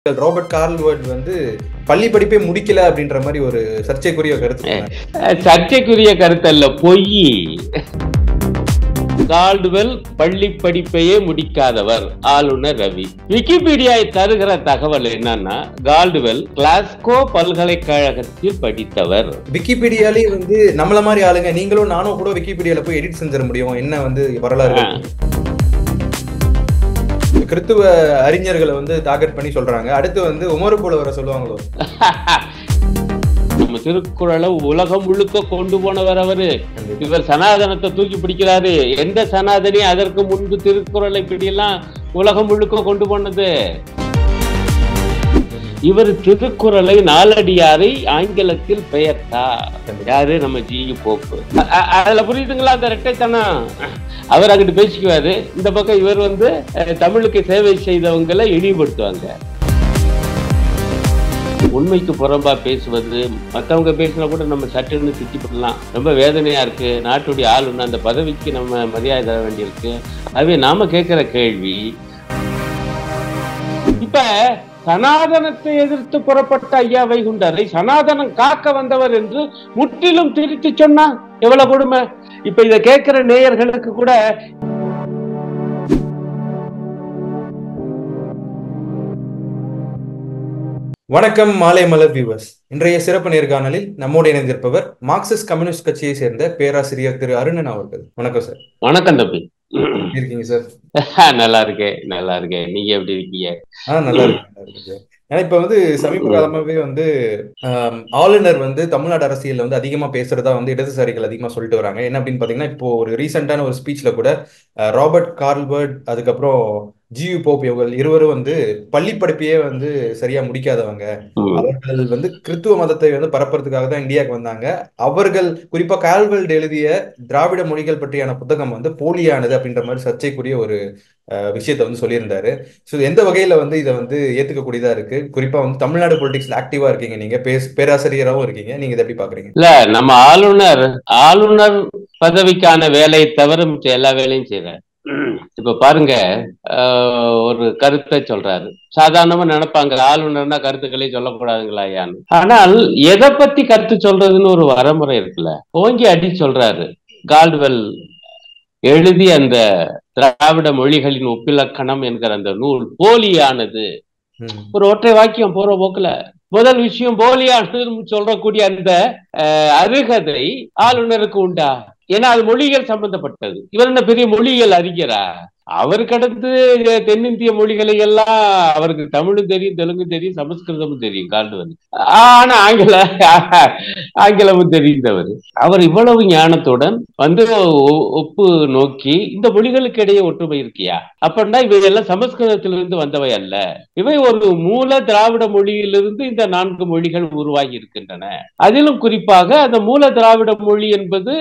Robert கார்ல்வர்ட் வந்து பள்ளி படிப்பே முடிக்கல அப்படின்ற மாதிரி ஒரு சர்ச்சைக்குரிய கருத்து. சர்ச்சைக்குரிய கருத்து அல்ல, பொய். கால்டுவெல் பள்ளி படிப்பையே முடிக்காதவர் ஆளுநர் ரவி. விக்கிபீடியா தருகிற தகவல் என்னன்னா, கால்டுவெல் கிளாஸ்கோ பல்கலைக்கழகத்தில் படித்தவர். விக்கிபீடியாலே வந்து நம்மள மாதிரி ஆளுங்க, நீங்களும் நானும் கூட விக்கிபீடியால போய் எடிட் செஞ்சிட முடியும். என்ன வந்து வரலாறு கிறித்துவ அறிஞர்களை வந்து டார்கெட் பண்ணி சொல்றாங்க. அடுத்து வந்து உமரு போல வர சொல்லுவாங்களோ. நம்ம திருக்குறளை உலகம் முழுக்க கொண்டு போனவர் அவரு. இவர் சனாதனத்தை தூக்கி பிடிக்கிறாரு. எந்த சனாதனி அதற்கு முன்பு திருக்குறளை இப்படியெல்லாம் உலகம் முழுக்க கொண்டு போனது? இவர் திருக்குறளை நாலடியாரை ஆங்கிலத்தில் பெயர்த்தார். யாரு? நம்ம ஜி போப்பு. அதுல புரியுதுங்களா அந்த இரட்டைத்தனம்? அவர் அங்கிட்டு பேசிக்குவாரு, இந்த பக்கம் இவர் வந்து தமிழுக்கு சேவை செய்தவங்களை இழிவுபடுத்துவாங்க. உண்மைக்கு புறம்பா பேசுவது, மற்றவங்க பேசினா கூட நம்ம சட்டுன்னு திட்டி பண்ணலாம். ரொம்ப வேதனையா இருக்கு. நாட்டுடைய ஆளுநர் அந்த பதவிக்கு நம்ம மரியாதை தர வேண்டியிருக்கு. அதுவே நாம கேட்கிற கேள்வி, இப்ப சனாதனத்தை எதிர்த்து புறப்பட்ட ஐயா வைகுண்டரை சனாதனம் காக்க வந்தவர் என்று முற்றிலும் திருத்தி சொன்னா எவ்வளவு கொடுமை. இப்ப இதை கேட்கிற நேயர்களுக்கு கூட வணக்கம் மாலை மலர் வியூவர்ஸ். இன்றைய சிறப்பு நேர்காணலில் நம்மோடு இணைந்திருப்பவர் மார்க்சிஸ்ட் கம்யூனிஸ்ட் கட்சியை சேர்ந்த பேராசிரியர் திரு அருணன் அவர்கள். வணக்கம் சார். வணக்கம் தம்பி. இருக்கீங்க சார்? நல்லா இருக்கேன், நல்லா இருக்கேன். நீங்க எப்படி இருக்கீங்க? நல்லா இருக்கு சார். ஏன்னா இப்ப வந்து சமீப காலமாவே வந்து ஆளுநர் வந்து தமிழ்நாடு அரசியல்ல வந்து அதிகமா பேசுறதா வந்து இடதுசாரிகள் அதிகமா சொல்லிட்டு வராங்க. என்ன அப்படின்னு பாத்தீங்கன்னா, இப்போ ஒரு ரீசெண்டான ஒரு ஸ்பீச்ல கூட ராபர்ட் கார்ல்வர்ட், அதுக்கப்புறம் ஜியு போப் இவர்கள் இருவரும் வந்து பள்ளி படிப்பையே வந்து சரியா முடிக்காதவங்க, அவர்கள் வந்து கிறித்துவ மதத்தை வந்து பரப்புறதுக்காக தான் இந்தியாவுக்கு வந்தாங்க, அவர்கள் குறிப்பா கால்வெல்ட் எழுதிய திராவிட மொழிகள் பற்றியான புத்தகம் வந்து போலியானது அப்படின்ற மாதிரி சர்ச்சைக்குரிய ஒரு விஷயத்த வந்து சொல்லியிருந்தாரு. ஸோ எந்த வகையில வந்து இதை வந்து ஏத்துக்கக்கூடியதா இருக்கு? குறிப்பா வந்து தமிழ்நாடு பொலிட்டிக்ஸ்ல ஆக்டிவா இருக்கீங்க, நீங்க பேராசிரியராகவும் இருக்கீங்க, நீங்க இதை எப்படி பாக்குறீங்க? இல்ல, நம்ம ஆளுநர் பதவிக்கான வேலையை தவிர மிச்ச எல்லா வேலையும் செய்யறாரு. இப்ப பாருங்க, ஒரு கருத்தை சொல்றாரு. சாதாரணமா நினைப்பாங்க ஆளுநர்னா கருத்துக்களே சொல்லக்கூடாதுங்களா ஐயான்னு. ஆனால் எதை பத்தி கருத்து சொல்றதுன்னு ஒரு வரமுறை இருக்குல்ல, ஓங்கி அடி சொல்றாரு. கால்டுவெல் எழுதி அந்த திராவிட மொழிகளின் ஒப்பிலக்கணம் என்கிற அந்த நூல் போலியானது. ஒரு ஒற்றை வாக்கியம் போற போக்குல முதல் விஷயம் போலியானது சொல்றக்கூடிய அந்த அருகதை ஆளுநருக்கு உண்டா? ஏன்னா அது மொழிகள் சம்பந்தப்பட்டது. இவர் என்ன பெரிய மொழிகள் அறிஞரா? அவர் கடந்து தென்னிந்திய மொழிகளை எல்லாம், அவருக்கு தமிழும் தெரியும், தெலுங்கும் தெரியும், சமஸ்கிருதமும் தெரியும் கால்டுவெல். ஆனா ஆங்கிலமும் தெரிந்தவர். அவர் இவ்வளவு ஞானத்துடன் வந்து ஒப்பு நோக்கி இந்த மொழிகளுக்கு இடையே ஒற்றுமை இருக்கியா? அப்படின்னா இவையெல்லாம் சமஸ்கிருதத்திலிருந்து வந்தவை அல்ல, இவை ஒரு மூல திராவிட மொழியிலிருந்து இந்த 4 மொழிகள் உருவாகி இருக்கின்றன. அதிலும் குறிப்பாக அந்த மூல திராவிட மொழி என்பது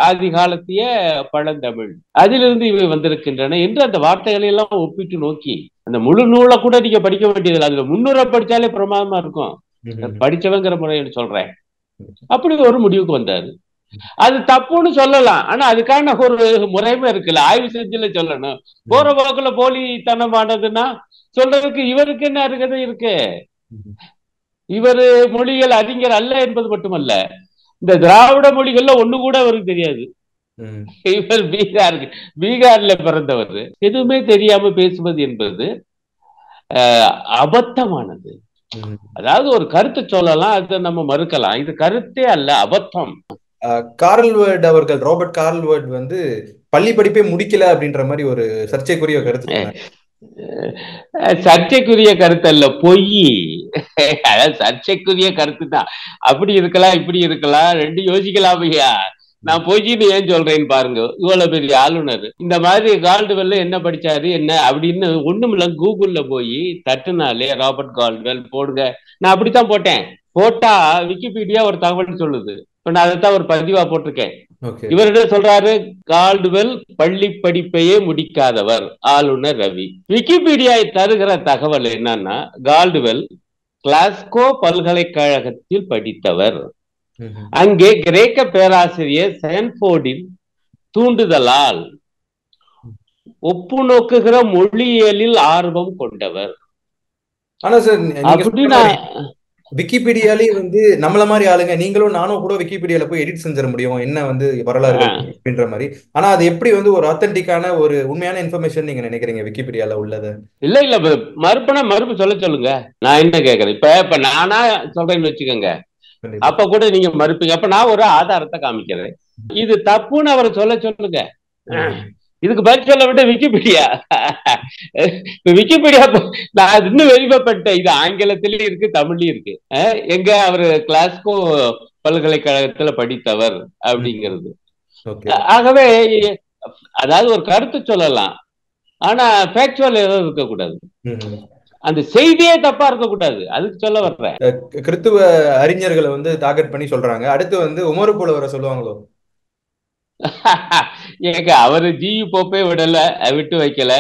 ஆதி காலத்திய பழந்தமிழ், அதிலிருந்து இவை வந்திருக்கின்றன என்று அந்த வார்த்தைகளை எல்லாம் ஒப்பிட்டு நோக்கி, அந்த முழு நூலை கூட நீங்க படிக்க வேண்டியதில்லை, அதுல 300 படிச்சாலே பிரமாதமா இருக்கும். படிச்சவங்கிற முறையில் சொல்றேன். அப்படி ஒரு முடிவுக்கு வந்தாரு. அது தப்புன்னு சொல்லலாம், ஆனா அதுக்கான ஒரு முறைமை இருக்குல்ல, ஆய்வு செஞ்சுல சொல்லணும். போற போக்குல போலித்தனமானதுன்னா சொல்றதுக்கு இவருக்கு என்ன அருகதை இருக்கு? இவரு மொழிகள் அறிஞர் அல்ல என்பது மட்டுமல்ல, இந்த திராவிட மொழிகள்ல ஒண்ணு கூட அவருக்கு தெரியாது. இவர் பீகார்ல பிறந்தவர். எதுவுமே தெரியாம பேசுவது என்பது அபத்தமானது. அதாவது ஒரு கருத்து சொல்லலாம், அதை நம்ம மறுக்கலாம், இது கருத்தே அல்ல, அபத்தம். கார்ல்வர்ட் அவர்கள், ராபர்ட் கார்ல்வர்ட் வந்து பள்ளி படிப்பே முடிக்கல அப்படின்ற மாதிரி ஒரு சர்ச்சைக்குரிய கருத்து. சர்ச்சைக்குரிய கருத்து அல்ல, பொய். அதாவது சர்ச்சைக்குரிய கருத்து தான். அப்படி இருக்கலாம், இப்படி இருக்கலாம், ரெண்டு யோசிக்கலாம் ஐயா. நான் பொய்ன்னு ஏன் சொல்றேன்னு பாருங்க. இவ்வளவு பெரிய ஆளுநர் இந்த மாதிரி கால்டுவெல்ல என்ன படிச்சாரு என்ன அப்படின்னு ஒண்ணுமில்ல, கூகுள்ல போய் தட்டுனாலே ராபர்ட் கால்டுவெல் போடுங்க. நான் அப்படித்தான் போட்டேன். போட்டா விக்கிபீடியா ஒரு தகவல் சொல்லுது. நான் அதைத்தான் ஒரு பதிவா போட்டிருக்கேன். இவரிடம் சொல்றாரு, கால்டுவெல் பள்ளி படிப்பையே முடிக்காதவர் ஆளுநர் ரவி. விக்கிபீடியா தருகிற தகவல் என்னன்னா, கால்டுவெல் கிளாஸ்கோ பல்கலைக்கழகத்தில் படித்தவர். அங்கே கிரேக்க பேராசிரியர் சான்ஃபோர்டின் தூண்டுதலால் ஒப்பு நோக்குகிற மொழியியலில் ஆர்வம் கொண்டவர். ஆனா சார் நீங்க அப்படி சொல்ற மாதிரி நான் விக்கிபீடியாலேயே வந்து நம்மள மாதிரி ஆளுங்க, நீங்களும் நானும் கூட விக்கிபீடியால போய் எடிட் செஞ்சிட முடியும் என்ன வந்து வரலாறுகள் அப்படின்ற மாதிரி. ஆனா அது எப்படி வந்து ஒரு ஆத்தென்டிக்கான ஒரு உண்மையான இன்ஃபர்மேஷன் நீங்க நினைக்கிறீங்க விக்கிபீடியால உள்ளது? இல்ல இல்ல மறுப்புனா மறுப்பு சொல்ல சொல்லுங்க. நான் என்ன கேக்குறேன், இப்ப நானா சொல்றேன்னு வச்சுக்கோங்க, கண்டிப்பா. அப்ப கூட நீங்க மறுப்பீங்க. அப்ப நான் ஒரு ஆதாரத்தை காமிக்கிறேன், இது தப்புன்னு அவரை சொல்ல சொல்லுங்க. ம். இதுக்கு பதில் சொல்ல விட்டு விக்கிபீடியா. இப்ப விக்கிபீடியா நான் இன்னும் வெரிஃபை இது ஆங்கிலத்திலயும் இருக்கு, தமிழ்லயும் இருக்கு. எங்க அவரு கிளாஸ்கோ பல்கலைக்கழகத்துல படித்தவர் ம். அப்படிங்கிறது. ஓகே. ஆகவே அதாவது ஒரு கருத்து சொல்லலாம், ஆனா ஃபேக்சுவல் எதுவும் இருக்கக்கூடாது, ம். அந்த செய்தியே தப்பா இருக்கக்கூடாது, அதுக்கு சொல்ல வர்றேன். கிறித்துவ அறிஞர்களை வந்து டார்கெட் பண்ணி சொல்றாங்க. அடுத்து வந்து உமரு புலவரை சொல்லுவாங்களோ? ஏங்க அவரு ஜி போப்பே விடல, விட்டு வைக்கல.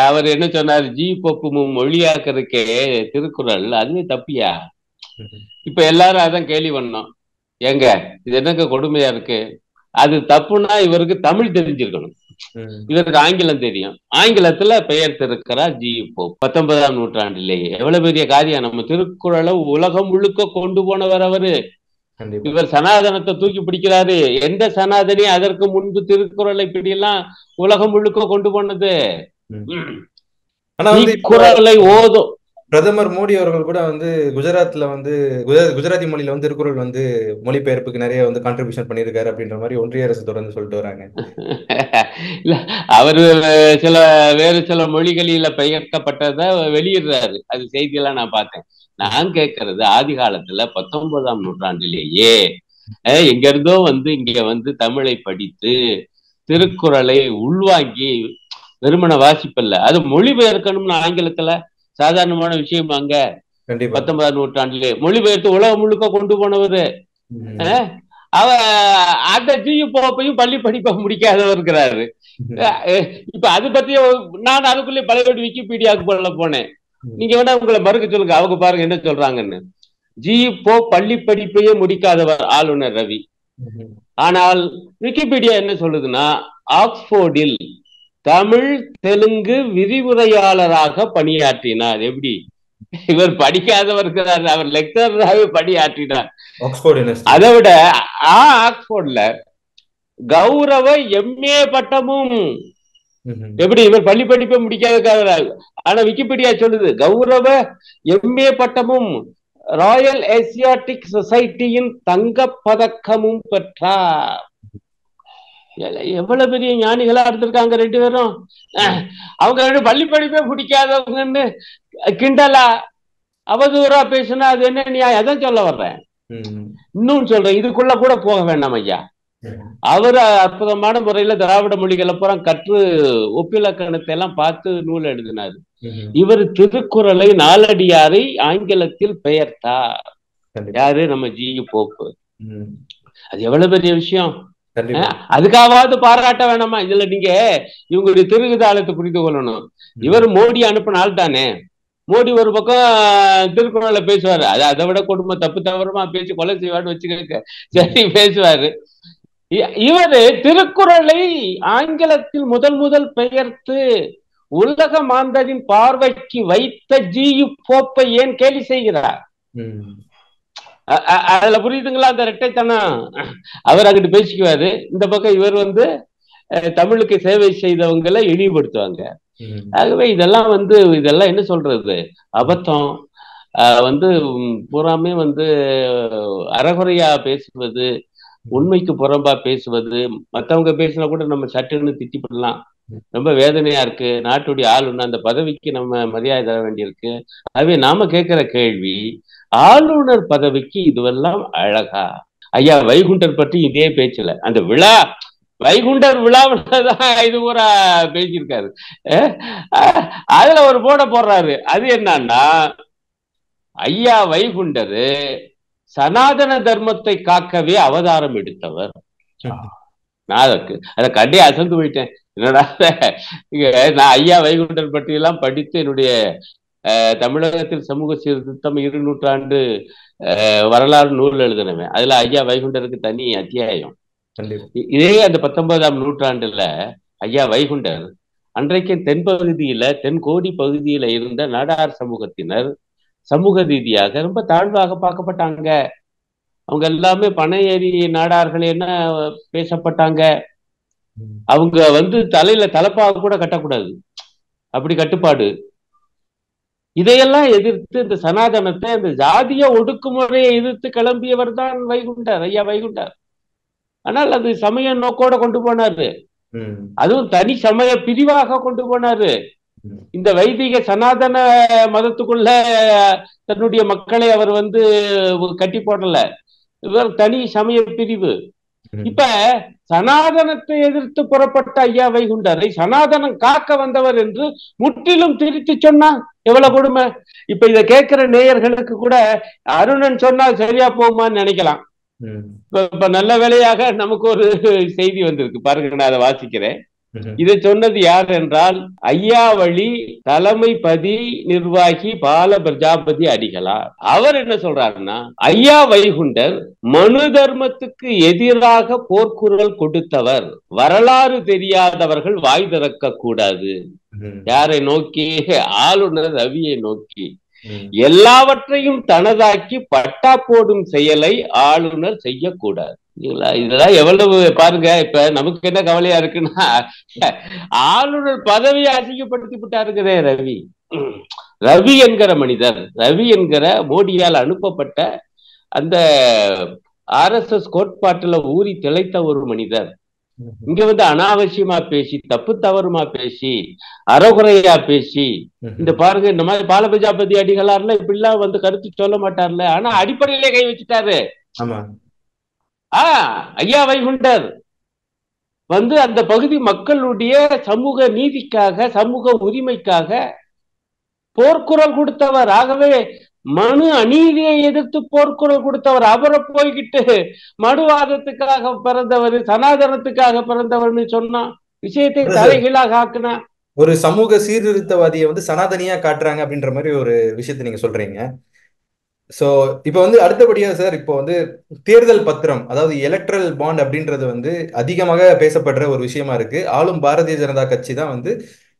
அவர் என்ன சொன்னார், ஜி போப்பு மொழியாக்குறதுக்கே திருக்குறள் அதுவே தப்பியா? ம். இப்ப எல்லாரும் அதான் கேள்வி பண்ணோம். ஏங்க இது என்னங்க கொடுமையா இருக்கு, அது தப்புனா இவருக்கு தமிழ் தெரிஞ்சிருக்கணும், ம். இவருக்கு ஆங்கிலம் தெரியும். ஆங்கிலத்துல பெயர் திருக்கிறார் ஜி போப் 19ஆம் நூற்றாண்டிலேயே. எவ்வளவு பெரிய காரியம், நம்ம திருக்குறளை உலகம் முழுக்க கொண்டு போனவர் அவரு. கண்டிப்பா. இவர் சனாதனத்தை தூக்கி பிடிக்கிறாரு. எந்த சனாதனி அதற்கு முன்பு திருக்குறளை இப்படியெல்லாம் உலகம் முழுக்க கொண்டு போனது? ம். ஆனா வந்து இப்போ இக்குறளை ஓதும். பிரதமர் மோடி அவர்கள் கூட வந்து குஜராத்ல வந்து குஜராத்தி மொழியில வந்து திருக்குறள் வந்து மொழிபெயர்ப்புக்கு நிறைய வந்து கான்ட்ரிபியூஷன் பண்ணியிருக்காரு அப்படின்ற மாதிரி ஒன்றிய அரசு தொடர்ந்து சொல்லிட்டு வராங்க. இல்ல, அவரு சில வேறு சில மொழிகளில பெயர்க்கப்பட்டதை வெளியிடுறாரு, அது செய்தியெல்லாம் நான் பார்த்தேன். நான் கேட்கறது, ஆதி காலத்துல 19ஆம் நூற்றாண்டிலேயே எங்க இருந்தோ வந்து இங்க வந்து தமிழை படித்து திருக்குறளை உள்வாங்கி வெறுமன வாசிப்பல்ல, அது மொழிபெயர்க்கணும்னு ஆங்கிலத்துல சாதாரணமான விஷயம் அங்க. கண்டிப்பா. 19ஆம் நூற்றாண்டிலே மொழிபெயர்த்து உலகம் முழுக்க கொண்டு போனவரு. ம். அவ அந்த ஜி போப்பையும் பள்ளி படிப்பை முடிக்காதவர் இருக்கிறாரு. ம். இப்ப அது பத்தி நான் அதுக்குள்ளே பழைய விக்கிபீடியாவுக்கு போல போனேன். ம். நீங்க வேணா உங்களை மறுக்க சொல்லுங்க, அவங்க பாருங்க என்ன சொல்றாங்கன்னு. ஜி போ பள்ளி படிப்பையே முடிக்காதவர் ஆளுநர் ரவி. ம். ஆனால் விக்கிபீடியா என்ன சொல்லுதுன்னா, ஆக்ஸ்போர்டில் தமிழ் தெலுங்கு விரிவுரையாளராக பணியாற்றினார். எப்படி? இவர் படிக்காதவர் இருக்கிறார், அவர் லெக்சராகவே பணியாற்றினார். Oxford university. அதை விட ஆக்ஸ்போர்ட்ல கௌரவ எம்ஏ பட்டமும். எப்படி? இவர் பள்ளி படிப்பை முடிக்காத. ஆனா விக்கிபீடியா சொல்லுது கௌரவ எம்ஏ பட்டமும் ராயல் ஏசியாட்டிக் சொசைட்டியின் தங்க பதக்கமும் பெற்றார். எவ்வளவு பெரிய ஞானிகளா இருந்திருக்காங்க ரெண்டு பேரும். அவங்க ரெண்டு பள்ளி படிப்பே பிடிக்காதவங்கன்னு கிண்டலா அவதூறா பேசுனா அது என்ன நியாயம்? அதான் சொல்ல வர்றேன். இன்னும் சொல்றேன், இதுக்குள்ள கூட போக வேண்டாம் ஐயா. அவர் அற்புதமான முறையில திராவிட மொழிகளை பூரா கற்று ஒப்பிலக்கணத்தை எல்லாம் பார்த்து நூல் எழுதினார். இவர் திருக்குறளை நாலடியாரை ஆங்கிலத்தில் பெயர்த்தார். யாரு? நம்ம ஜி போப்பு. அது எவ்வளவு பெரிய விஷயம். அதுக்காவது பாராட்ட வேணாமா? இதுல நீங்க இவங்களுடைய திருகுதாளத்தை புரிந்து கொள்ளணும். இவர் மோடி அனுப்பின ஆள் தானே. மோடி ஒரு பக்கம் திருக்குறளை பேசுவாரு, அது அதை விட கொடுமை, தப்பு தவறுமா பேசி கொலை செய்வான்னு வச்சுக்க, சரி பேசுவாரு. இவரு திருக்குறளை ஆங்கிலத்தில் முதல் பெயர்த்து உலக மாந்தரின் பார்வைக்கு வைத்த ஜி போப்பை ஏன் கேலி செய்கிறார்? அதுல புரியுதுங்களா அந்த இரட்டைத்தனம்? அவர் அங்கிட்டு பேசிக்குவாரு, இந்த பக்கம் இவர் வந்து தமிழுக்கு சேவை செய்தவங்களை இழிவுபடுத்துவாங்க. ஆகவே இதெல்லாம் என்ன சொல்றது, அபத்தம். வந்து பூராமே வந்து அறகுறையா பேசுவது, உண்மைக்கு புறம்பா பேசுவது, மற்றவங்க பேசினா கூட நம்ம சட்டுன்னு திட்டிப்படலாம். ரொம்ப வேதனையா இருக்கு. நாட்டுடைய ஆளுநர் அந்த பதவிக்கு நம்ம மரியாதை தர வேண்டியிருக்கு. ஆகவே நாம கேட்கிற கேள்வி, ஆளுநர் பதவிக்கு இதுவெல்லாம் அழகா? ஐயா வைகுண்டர் பற்றி இதே பேச்சுல அந்த விழா, வைகுண்டர் விழாவில்தான் இது பூரா பேசியிருக்காரு. அதுல ஒரு போட போடுறாரு. அது என்னன்னா, ஐயா வைகுண்டரு சனாதன தர்மத்தை காக்கவே அவதாரம் எடுத்தவர். நான் அதை கண்டே அசந்து போயிட்டேன். என்னடா நான் ஐயா வைகுண்டர் பற்றி எல்லாம் படித்து என்னுடைய தமிழகத்தில் சமூக சீர்திருத்தம் 2 நூற்றாண்டு வரலாறு நூல் எழுதினவன். அதுல ஐயா வைகுண்டருக்கு தனி அத்தியாயம். இதே அந்த 19ஆம் நூற்றாண்டுல ஐயா வைகுண்டர் அன்றைக்கு தென்பகுதியில தென்கோடி பகுதியில இருந்த நாடார் சமூகத்தினர் சமூக ரீதியாக ரொம்ப தாழ்வாக பார்க்கப்பட்டாங்க. அவங்க எல்லாமே பண ஏறி நாடார்கள் என்ன பேசப்பட்டாங்க. அவங்க தலையில தலப்பாக கூட கட்டக்கூடாது, அப்படி கட்டுப்பாடு. இதையெல்லாம் எதிர்த்து இந்த சனாதனத்தை, இந்த ஜாதிய ஒடுக்குமுறையை எதிர்த்து கிளம்பியவர் தான் வைகுண்டர், ஐயா வைகுண்டர். ஆனால் அது சமய நோக்கோட கொண்டு போனாரு, அதுவும் தனி சமய பிரிவாக கொண்டு போனாரு. இந்த வைதிக சனாதன மதத்துக்குள்ள தன்னுடைய மக்களை அவர் கட்டி போடல, இவர் தனி சமய பிரிவு. இப்ப சனாதனத்தை எதிர்த்து புறப்பட்ட ஐயா வைகுண்டரை சனாதனம் காக்க வந்தவர் என்று முற்றிலும் திருத்தி சொன்னா எவ்வளவு கொடுமை. இப்ப இத கேட்கிற நேயர்களுக்கு கூட அருணன் சொன்னா சரியா போகுமான்னு நினைக்கலாம். இப்ப நல்ல வேளையாக நமக்கு ஒரு செய்தி வந்திருக்கு பாருங்க, நான் அதை வாசிக்கிறேன். இதை சொன்னது யார் என்றால் ஐயாவழி தலைமை பதி நிர்வாகி பால பிரஜாபதி அடிகளார். அவர் என்ன சொல்றாருன்னா, ஐயா வைகுண்டர் மனு தர்மத்துக்கு எதிராக போர்க்குரல் கொடுத்தவர், வரலாறு தெரியாதவர்கள் வாய் திறக்க கூடாது. யாரை நோக்கி? ஆளுநர் ரவியை நோக்கி. எல்லாவற்றையும் தனதாக்கி பட்டா போடும் செயலை ஆளுநர் செய்யக்கூடாது. இதெல்லாம் எவ்வளவு பாருங்க. இப்ப நமக்கு என்ன கவலையா இருக்குன்னா, ஆளுநர் பதவியை அசிங்கப்படுத்தி விட்டாருங்கிறே ரவி. ரவி என்கிற மனிதர், ரவி என்கிற மோடியால் அனுப்பப்பட்ட அந்த RSS கோட்பாட்டுல ஊறி திளைத்த ஒரு மனிதர் இங்க அனாவசியமா பேசி, தப்பு தவறுமா பேசி, அறகுறையா பேசி, இந்த பாருங்க இந்த மாதிரி பால பிரஜாபதி அடிகளார்ல இப்படிலாம் கருத்து சொல்ல மாட்டார்ல, ஆனா அடிப்படையிலே கை வச்சுட்டாரு. ஐயா வைகுண்டர் அந்த பகுதி மக்களுடைய சமூக நீதிக்காக, சமூக உரிமைக்காக போர்க்குரல் கொடுத்தவர். ஆகவே மனு அநீதியை எதிர்த்து போர்க்குரல் கொடுத்தவர். அவரை போய்கிட்டு மனுவாதத்துக்காக பிறந்தவர், சனாதனத்துக்காக பிறந்தவர்னு சொன்னா விஷயத்தை தலைகீழாக ஆக்குனா ஒரு சமூக சீர்திருத்தவாதியை சனாதனியா காட்டுறாங்க அப்படின்ற மாதிரி ஒரு விஷயத்தை நீங்க சொல்றீங்க. சோ இப்போ அடுத்தபடியா சார், இப்போ தேர்தல் பத்திரம், அதாவது எலக்ட்ரல் பாண்ட் அப்படின்றது அதிகமாக பேசப்படுற ஒரு விஷயமா இருக்கு. ஆளும் பாரதிய ஜனதா கட்சி தான்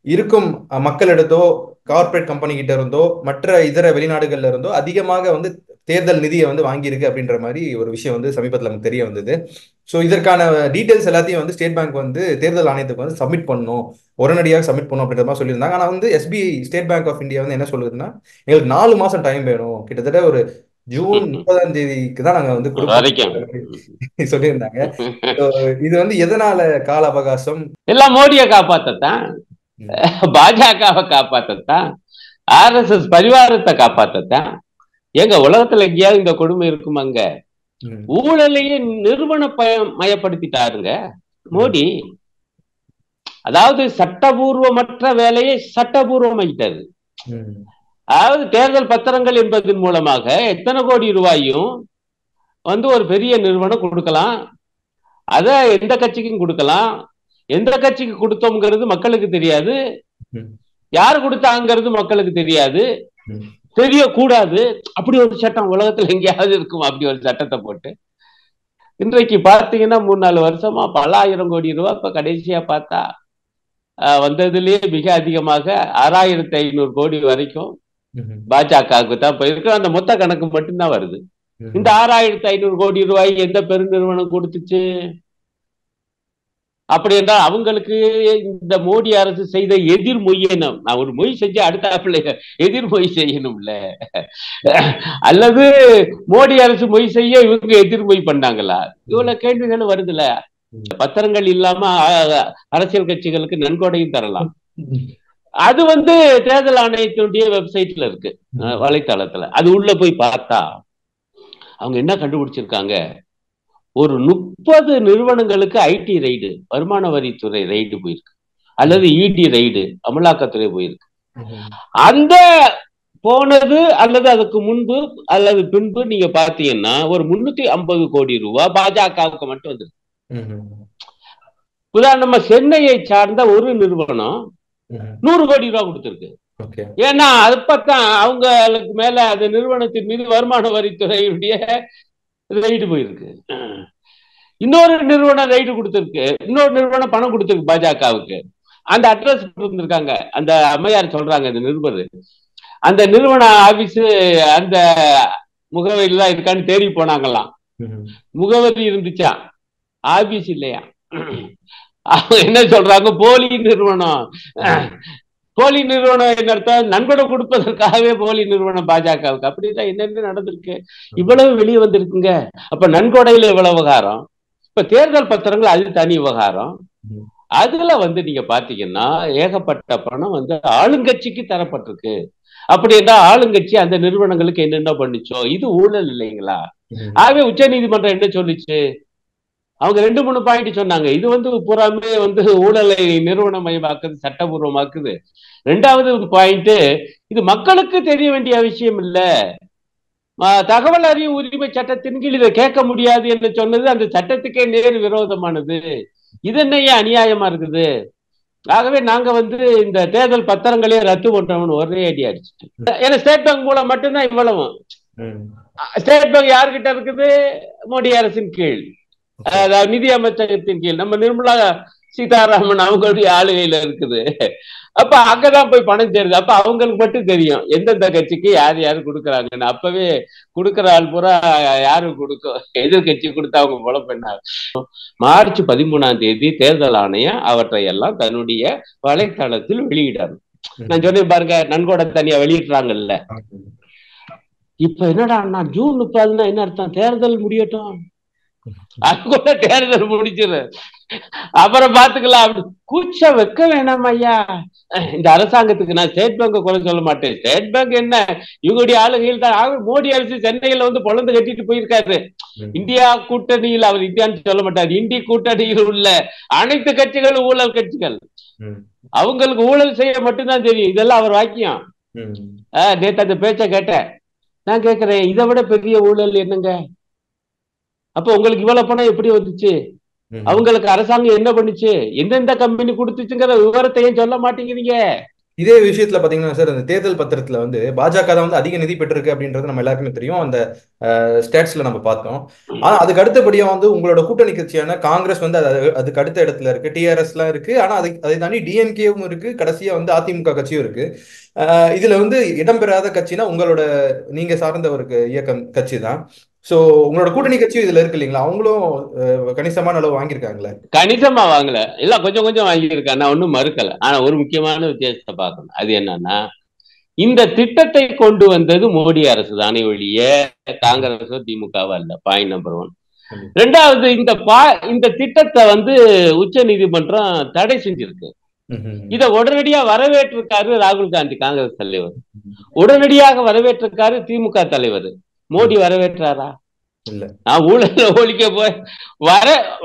இருக்கும் மக்களிடத்தோ, கார்பரேட் கம்பெனி கிட்ட இருந்தோ, மற்ற இதர வெளிநாடுகள்ல இருந்தோ அதிகமாக தேர்தல் நிதியை வாங்கியிருக்கு அப்படின்ற மாதிரி ஒரு விஷயம் சமீபத்தில் நமக்கு தெரிய வந்தது. ஸோ இதற்கான டீட்டெயில்ஸ் எல்லாத்தையும் ஸ்டேட் பேங்க் தேர்தல் ஆணையத்துக்கு சப்மிட் பண்ணணும், உடனடியாக சப்மிட் பண்ணணும் அப்படின்ற மாதிரி சொல்லியிருந்தாங்க. ஆனால் SBI, State Bank of India என்ன சொல்லுதுன்னா, எங்களுக்கு 4 மாசம் டைம் வேணும், கிட்டத்தட்ட ஒரு ஜூன் 30ஆம் தேதிக்கு தான் நாங்க கொடுப்போம் சொல்லியிருந்தாங்க. இது எதனால கால அவகாசம்? எல்லாம் மோடியை காப்பாத்தத்தான், பாஜகவை காப்பாத்தத்தான், RSS பரிவாரத்தை காப்பாத்தத்தான். எங்க உலகத்துல எங்கேயாவது இந்த கொடுமை இருக்குமாங்க? ஊழலையே நிறுவன மயப்படுத்திட்டாருங்க மோடி. அதாவது சட்டபூர்வமற்ற வேலையை சட்டபூர்வமாயிட்டாரு. அதாவது தேர்தல் பத்திரங்கள் என்பதன் மூலமாக எத்தனை கோடி ரூபாயும் ஒரு பெரிய நிறுவனம் கொடுக்கலாம். அத எந்த கட்சிக்கும் கொடுக்கலாம். எந்த கட்சிக்கு கொடுத்தோம்ங்கிறது மக்களுக்கு தெரியாது, யார் கொடுத்தாங்கிறது மக்களுக்கு தெரியாது, தெரியக்கூடாது. அப்படி ஒரு சட்டம் உலகத்துல எங்கேயாவது இருக்கும்? அப்படி ஒரு சட்டத்தை போட்டு இன்றைக்கு பார்த்தீங்கன்னா 3-4 வருஷமா பல ஆயிரம் கோடி ரூபாய் இப்ப கடைசியா பார்த்தா வந்ததுலயே மிக அதிகமாக 6500 கோடி வரைக்கும் பாஜகவுக்கு தான் போயிருக்கு. அந்த மொத்த கணக்கு மட்டும்தான் வருது. இந்த 6500 கோடி ரூபாய் எந்த பெருநிறுவனம் கொடுத்துச்சு? அப்படி என்றால் அவங்களுக்கு இந்த மோடி அரசு செய்த எதிர்மொழியை நான் ஒரு மொழி செஞ்சு அடுத்த எதிர்மொழி செய்யணும்ல, அல்லது மோடி அரசு மொழி செய்ய இவங்க எதிர்மொழி பண்ணாங்களா? இவ்வளவு கேள்விகள் வருதுல. பத்திரங்கள் இல்லாம அரசியல் கட்சிகளுக்கு நன்கொடையும் தரலாம். அது தேர்தல் ஆணையத்தினுடைய வெப்சைட்ல இருக்கு, வலைத்தளத்துல. அது உள்ள போய் பார்த்தா அவங்க என்ன கண்டுபிடிச்சிருக்காங்க? ஒரு 30 நிறுவனங்களுக்கு ஐடி ரைடு, வருமான வரித்துறை ரைடு போயிருக்கு, அல்லது இடி ரைடு, அமலாக்கத்துறை போயிருக்கு. அந்த போனது அல்லது அதுக்கு முன்பு அல்லது பின்பு நீங்க பாத்தீங்கன்னா ஒரு 350 கோடி ரூபாய் பாஜகவுக்கு மட்டும் வந்துருக்கு. உதாரணமா சென்னையை சார்ந்த ஒரு நிறுவனம் 100 கோடி ரூபாய் கொடுத்திருக்கு. ஏன்னா அப்பத்தான் அவங்களுக்கு மேல அந்த நிறுவனத்தின் மீது வருமான வரித்துறையுடைய ரைடு போயிருக்கு. இன்னொரு நிறுவனம் ரைடு கொடுத்திருக்கு, இன்னொரு நிறுவனம் பணம் கொடுத்திருக்கு பாஜகவுக்கு. அந்த அட்ரஸ் இருந்திருக்காங்க. அந்த அம்மையார் சொல்றாங்க, இந்த நிருபர் அந்த நிறுவன ஆபீஸ் அந்த முகவரியில தான் இருக்கான்னு தேடி போனாங்களாம். முகவரி இருந்துச்சா, ஆபீஸ் இல்லையா. அவங்க என்ன சொல்றாங்க, போலி நிறுவனம். போலி நிறுவனம் என்ன அர்த்தம், நன்கொடை கொடுப்பதற்காகவே போலி நிறுவனம் பாஜகவுக்கு. அப்படிதான் என்னென்ன நடந்திருக்கு, இவ்வளவு வெளியே வந்திருக்குங்க. அப்ப நன்கொடையில இவ்வளவு விவகாரம், இப்ப தேர்தல் பத்திரங்கள் அது தனி விவகாரம். அதுல நீங்க பாத்தீங்கன்னா ஏகப்பட்ட பணம் ஆளுங்கட்சிக்கு தரப்பட்டிருக்கு. அப்படி என்றால் ஆளுங்கட்சி அந்த நிறுவனங்களுக்கு என்னென்ன பண்ணுச்சோ இது ஊழல் இல்லைங்களா? ஆகவே உச்ச நீதிமன்றம் என்ன சொல்லிச்சு, அவங்க 2-3 பாயிண்ட் சொன்னாங்க. இது பூராமே ஊழலை நிறுவனமயமாக்குது, சட்டபூர்வமாக்குது. 2வது பாயிண்ட், இது மக்களுக்கு தெரிய வேண்டிய விஷயம் இல்ல, தகவல் அறியும் உரிமை சட்டத்தின் கீழ் இதை கேட்க முடியாது என்று சொன்னது அந்த சட்டத்துக்கே நேர் விரோதமானது. இது என்னையா அநியாயமா இருக்குது. ஆகவே நாங்க இந்த தேர்தல் பத்திரங்களே ரத்து பண்றோம்னு ஒரே அடி அடிச்சுட்டு. ஏன்னா ஸ்டேட் பேங்க் மூலம் மட்டும்தான் இவ்வளவு. ஸ்டேட் பேங்க் யாருக்கிட்ட இருக்குது, மோடி அரசின் கீழ், நிதி அமைச்சகத்தின் கீழ், நம்ம நிர்மலா சீதாராமன் அவங்களுடைய ஆளுகையில இருக்குது. அப்ப அங்கதான் போய் பணம் சேருது. அப்ப அவங்களுக்கு மட்டும் தெரியும் எந்தெந்த கட்சிக்கு யார் யாரு கொடுக்குறாங்கன்னு. அப்பவே கொடுக்குற ஆள் பூரா யாரும் கொடுக்கும், எதிர்கட்சி கொடுத்தா அவங்க பொழப்பு என்ன. மார்ச் 13ஆம் தேதி தேர்தல் ஆணையம் அவற்றை எல்லாம் தன்னுடைய வலைத்தளத்தில் வெளியிடணும். நான் சொன்னேன் பாருங்க, நன்கொடை தனியா வெளியிடுறாங்கல்ல. இப்ப என்னடா ஜூன் 30 என்ன அர்த்தம், தேர்தல் முடியட்டும், அது கூட தேர்தல் முடிச்சிரு, அப்புறம் பாத்துக்கலாம். அப்படி கூச்ச வைக்க வேணாம் ஐயா இந்த அரசாங்கத்துக்கு. நான் ஸ்டேட் பேங்க குறை சொல்ல மாட்டேன், ஸ்டேட் பேங்க் என்ன இவங்களுடைய ஆளுகையில் தான். மோடி அரசு சென்னையில பொழந்து கட்டிட்டு போயிருக்காரு. இந்தியா கூட்டணியில், அவர் இந்தியான்னு சொல்ல மாட்டார், இந்திய கூட்டணியில் உள்ள அனைத்து கட்சிகளும் ஊழல் கட்சிகள், அவங்களுக்கு ஊழல் செய்ய மட்டும்தான் தெரியும். இதெல்லாம் அவர் வாக்கியம். நேற்று அந்த பேச்ச கேட்டேன். நான் கேட்கிறேன், இதை விட பெரிய ஊழல் என்னங்க? அப்ப உங்களுக்கு இவ்வளவு பணம் எப்படி வந்துச்சு? அவங்களுக்கு அரசாங்கம் என்ன பண்ணுச்சு, எந்தெந்த கம்பெனி கொடுத்துச்சுங்கிற விவரத்தை ஏன் சொல்ல மாட்டேங்கிறீங்க? இதே விஷயத்துல பாத்தீங்கன்னா சார், அந்த தேர்தல் பத்திரத்துல பாஜக தான் அதிக நிதி பெற்றிருக்கு அப்படின்றது நம்ம எல்லாருக்குமே தெரியும். அந்த ஸ்டேட்ஸ்ல நம்ம பார்த்தோம். ஆனா அதுக்கு அடுத்தபடியா உங்களோட கூட்டணி கட்சியான காங்கிரஸ் அதுக்கு அடுத்த இடத்துல இருக்கு, டிஆர்எஸ் எல்லாம் இருக்கு. ஆனா அதை தாண்டி டிஎம்கேவும் இருக்கு, கடைசியா அதிமுக கட்சியும் இருக்கு. இதுல இடம்பெறாத கட்சினா உங்களோட நீங்க சார்ந்த ஒரு இயக்கம் கட்சி தான். சோ உங்களோட கூட்டணி கட்சியும் இதுல இருக்கு இல்லைங்களா? அவங்களும் கணிசமான அளவு வாங்கியிருக்காங்களே. கணிசமா வாங்கல, எல்லாம் கொஞ்சம் கொஞ்சம் வாங்கியிருக்காங்க, நான் ஒன்னும் மறுக்கல. ஆனா ஒரு முக்கியமான வித்தியாசத்தை பார்க்கணும். அது என்னன்னா, இந்த திட்டத்தை கொண்டு வந்தது மோடி அரசு தானே ஒழிய காங்கிரஸோ திமுகவோ அல்ல. Point number 1. 2வது, இந்த திட்டத்தை உச்ச நீதிமன்றம் தடை செஞ்சிருக்கு. இதை உடனடியா வரவேற்றிருக்காரு ராகுல் காந்தி, காங்கிரஸ் தலைவர். உடனடியாக வரவேற்றிருக்காரு திமுக தலைவர். மோடி வரவேற்றாரா? இல்ல. நான் ஊழல ஒழிக்க போய்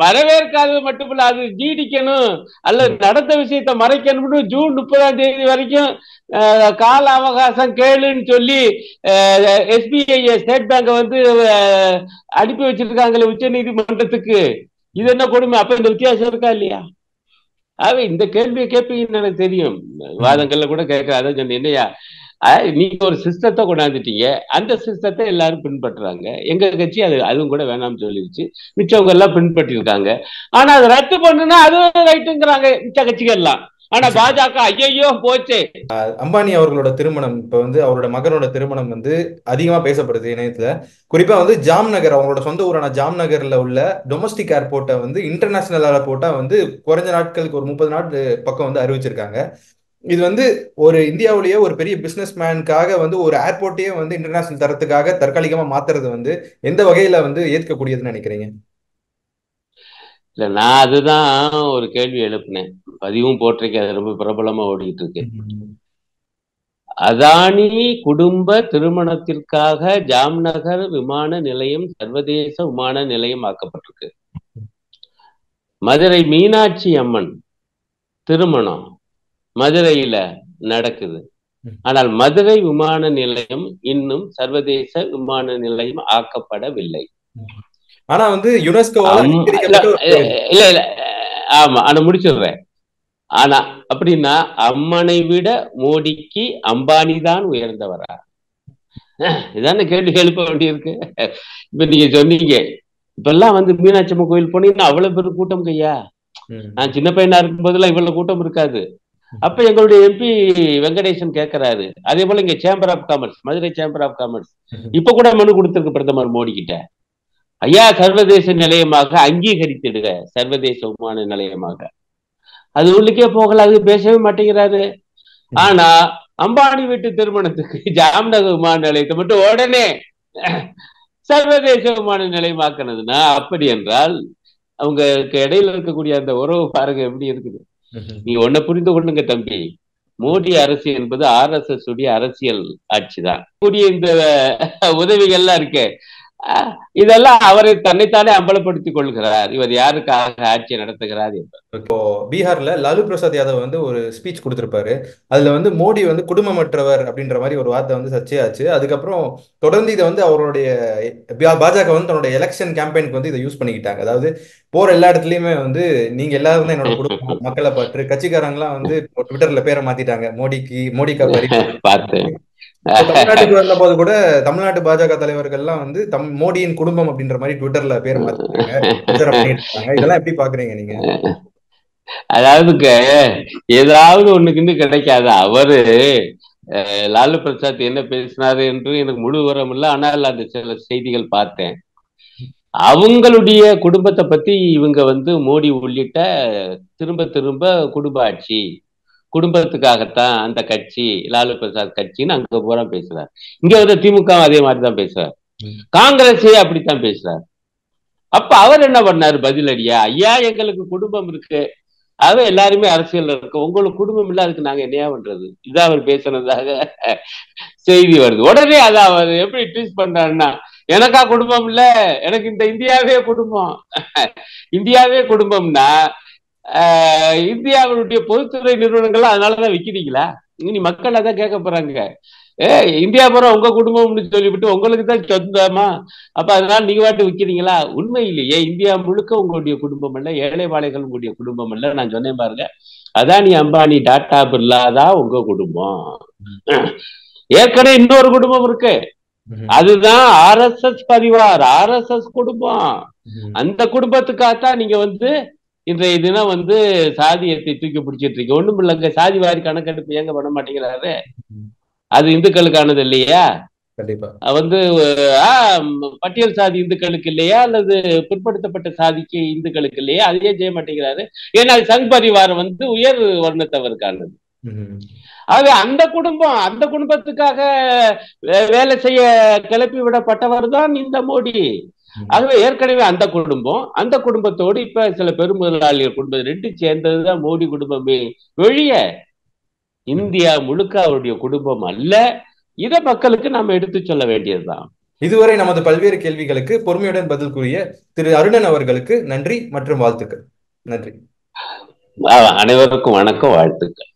வரவேற்காதது மட்டுமில்ல, அது நீடிக்கணும் அல்லது நடந்த விஷயத்தை மறைக்கணும்னு ஜூன் 30ஆம் தேதி வரைக்கும் கால அவகாசம் கேளுன்னு சொல்லி SBI ஸ்டேட் பேங்க் அனுப்பி வச்சிருக்காங்களே உச்ச நீதிமன்றத்துக்கு. இது என்ன கொடுமை? அப்ப இந்த வித்தியாசம் இருக்கா இல்லையா? ஆகவே இந்த கேள்வியை கேட்பீங்கன்னு எனக்கு தெரியும், வாதங்கள்ல கூட கேட்க. அதான் சொன்ன, என்னையா நீங்க ஒரு சிஸ்டத்தை கொண்டாந்துட்டீங்க, அந்த சிஸ்டத்தை எல்லாரும் பின்பற்றுறாங்க. எங்க கட்சி அதுவும் கூட வேணாம்னு சொல்லிடுச்சு, மிச்சவங்க எல்லாம் பின்பற்றிருக்காங்க. ஆனா அதை ரத்து பண்ணுனா அதுவும் ரைட்டுங்கிறாங்க மிச்ச கட்சிகள் எல்லாம். ஆனா பாஜக ஐயோ போச்சு. அம்பானி அவர்களோட திருமணம், இப்ப அவரோட மகனோட திருமணம் அதிகமா பேசப்படுது இணையத்துல. குறிப்பா ஜாம்நகர், அவங்களோட சொந்த ஊரான ஜாம்நகர்ல உள்ள டொமஸ்டிக் ஏர்போர்ட்டை இன்டர்நேஷனல் ஏர்போர்ட்டா குறைஞ்ச நாட்களுக்கு ஒரு 30 நாள் பக்கம் அறிவிச்சிருக்காங்க. இது ஒரு இந்தியாவிலேயே ஒரு பெரிய பிசினஸ் மேனுக்காக ஒரு ஏர்போர்ட்டையே இன்டர்நேஷனல் தரத்துக்காக தற்காலிகமா மாத்துறது எந்த வகையில ஏற்கக்கூடியதுன்னு நினைக்கிறீங்க? இல்ல, நான் அதுதான் ஒரு கேள்வி எழுப்பினேன், பதிவும் போட்டிருக்கேன், அது ரொம்ப பிரபலமா ஓடிட்டு இருக்கு. அதானி குடும்ப திருமணத்திற்காக ஜாம்நகர் விமான நிலையம் சர்வதேச விமான நிலையம் ஆக்கப்பட்டிருக்கு. மதுரை மீனாட்சி அம்மன் திருமணம் மதுரையில நடக்குது. ஆனால் மதுரை விமான நிலையம் இன்னும் சர்வதேச விமான நிலையம் ஆக்கப்படவில்லை. ஆனா யுனெஸ்கோ இல்ல இல்ல, ஆமா, ஆனா முடிச்சிடுறேன். ஆனா அப்படின்னா அம்மனை விட மோடிக்கு அம்பானி தான் உயர்ந்தவரா? இதான கேள்வி எழுப்ப வேண்டியிருக்கு. இப்ப நீங்க சொன்னீங்க, இப்ப எல்லாம் மீனாட்சி அம்மன் கோயில் போனீங்கன்னா அவ்வளவு பேர் கூட்டம் கையா. நான் சின்ன பையனா இருக்கும் போதெல்லாம் இவ்வளவு கூட்டம் இருக்காது. அப்ப எங்களுடைய எம்பி வெங்கடேசன் கேட்கிறாரு. அதே போல இங்க chamber of commerce, Madurai chamber of commerce இப்ப கூட மனு கொடுத்திருக்கு பிரதமர் மோடி கிட்ட. ஐயா, சர்வதேச நிலையமாக அங்கீகரித்திடுக, சர்வதேச விமான நிலையமாக. அது உள்ளுக்கே போகல, அது பேசவே மாட்டேங்கிறாரு. ஆனா அம்பானி வீட்டு திருமணத்துக்கு ஜாம்நகர் விமான நிலையத்தை மட்டும் உடனே சர்வதேச விமான நிலையமாக்குனதுன்னா, அப்படி என்றால் அவங்களுக்கு இடையில இருக்கக்கூடிய அந்த உறவு பாருங்க எப்படி இருக்குது. நீ ஒன்ன புரிந்து கொள்ளுங்க தம்பி, மோடி அரசு என்பது RSS உடைய அரசியல் ஆட்சிதான். கூடிய இந்த உதவிகள்லாம் இருக்கு, இதெல்லாம் அவரை தன்னைத்தானே அம்பலப்படுத்திக் கொள்கிறார். இவர் யாருக்காக ஆட்சி நடத்துகிறார் என்பது. இப்போ பீகார்ல லாலு பிரசாத் யாதவ் வந்து ஒரு ஸ்பீச் கொடுத்திருப்பாரு. அதுல வந்து மோடி வந்து குடும்பமற்றவர் அப்படின்ற மாதிரி ஒரு வார்த்தை வந்து சர்ச்சையாச்சு. அதுக்கப்புறம் தொடர்ந்து இதை வந்து அவருடைய பாஜக வந்து தன்னோட எலெக்ஷன் கேம்பெயினுக்கு வந்து இதை யூஸ் பண்ணிக்கிட்டாங்க. அதாவது போற எல்லா இடத்துலயுமே வந்து நீங்க எல்லாரும் தான் என்னோட குடும்பம், மக்களை பற்று, கட்சிக்காரங்களாம் வந்து ட்விட்டர்ல பேரை மாத்திட்டாங்க, மோடிக்கா பரி. பார்த்து தமிழ்நாட்டுக்கு வந்த போது கூட தமிழ்நாட்டு பாஜக தலைவர்கள்லாம் வந்து மோடியின் குடும்பம் அப்படின்ற மாதிரி ட்விட்டர்ல பேர் மாத்திட்டாங்க, பிரச்சாரம் பண்ணிட்டு இருக்காங்க. இதெல்லாம் எப்படி பாக்குறீங்க நீங்க? அதாவதுங்க, ஏதாவது ஒண்ணுக்கு கிடைக்காது. அவரு லாலு பிரசாத் என்ன பேசினாரு என்று எனக்கு முழு விவரம் இல்லை, ஆனால் அந்த சில செய்திகள் பார்த்தேன். அவங்களுடைய குடும்பத்தை பத்தி இவங்க வந்து மோடி உள்ளிட்ட திரும்ப திரும்ப குடும்ப ஆட்சி, குடும்பத்துக்காகத்தான் அந்த கட்சி, லாலு பிரசாத் கட்சின்னு அங்க பூரா பேசுறாரு. இங்க வந்து திமுக அதே மாதிரிதான் பேசுறாரு, காங்கிரஸே அப்படித்தான் பேசுறாரு. அப்ப அவர் என்ன பண்ணாரு பதிலடியா, ஐயா எங்களுக்கு குடும்பம் இருக்கு, அது எல்லாருமே அரசியல் இருக்கு, உங்களுக்கு குடும்பம் இல்ல, அதுக்கு நாங்க என்னையா பண்றது, இதான் அவர் பேசுனதாக செய்தி வருது. உடனே அதை அவர் எப்படி ட்வீட் பண்றாருன்னா, எனக்கா குடும்பம் இல்ல, எனக்கு இந்த இந்தியாவே குடும்பம். இந்தியாவே குடும்பம்னா இந்தியாவுடைய பொதுத்துறை நிறுவனங்கள் அதனாலதான் விக்கிறீங்களா? இனி மக்கள் அதான் கேட்க போறாங்க. இந்தியா பூரா உங்க குடும்பம்னு சொல்லிவிட்டு உங்களுக்கு தான் சொந்தமா, அப்ப அதனால நீங்க வாட்டு விற்கிறீங்களா? உண்மையிலேயே இந்தியா முழுக்க உங்களுடைய குடும்பம் அல்ல, ஏழை வாழைகள் உங்களுடைய குடும்பம் அல்ல. நான் சொன்னேன் பாருங்க, அதானி அம்பானி டாடா பிர்லா தான் உங்க குடும்பம். ஏற்கனவே இன்னொரு குடும்பம் இருக்கு, அதுதான் RSS பரிவார், RSS குடும்பம். அந்த குடும்பத்துக்காகத்தான் நீங்க வந்து இன்றைய தினம் வந்து சாதியத்தை தூக்கி பிடிச்சிட்டு இருக்கு. ஒண்ணும் இல்லைங்க, சாதி வாரி கணக்கெடுப்பு ஏங்க பண்ண மாட்டேங்கிறாரு? அது இந்துக்களுக்கானது இல்லையா? வந்து பட்டியல் சாதி இந்துக்களுக்கு இல்லையா, அல்லது பிற்படுத்தப்பட்ட சாதிக்கு இந்துக்களுக்கு இல்லையா? அதையே செய்ய மாட்டேங்கிறாரு. ஏன்னா சங் பரிவாரம் வந்து உயர் வர்ணத்தவருக்கானது. ஆகவே அந்த குடும்பம், அந்த குடும்பத்துக்காக வேலை செய்ய கிளப்பி விடப்பட்டவர் தான் இந்த மோடி. ஆகவே ஏற்கனவே அந்த குடும்பம், அந்த குடும்பத்தோடு இப்ப சில பெருமுதலாளிகள் குடும்பம் ரெண்டு சேர்ந்ததுதான் மோடி குடும்பமே வெளிய இந்தியா முழுக்க அவருடைய குடும்பம் அல்ல. இதை மக்களுக்கு நாம எடுத்து சொல்ல வேண்டியதுதான். இதுவரை நமது பல்வேறு கேள்விகளுக்கு பொறுமையுடன் பதில் கூறிய திரு அருணன் அவர்களுக்கு நன்றி மற்றும் வாழ்த்துக்கள். நன்றி. அனைவருக்கும் வணக்கம், வாழ்த்துக்கள்.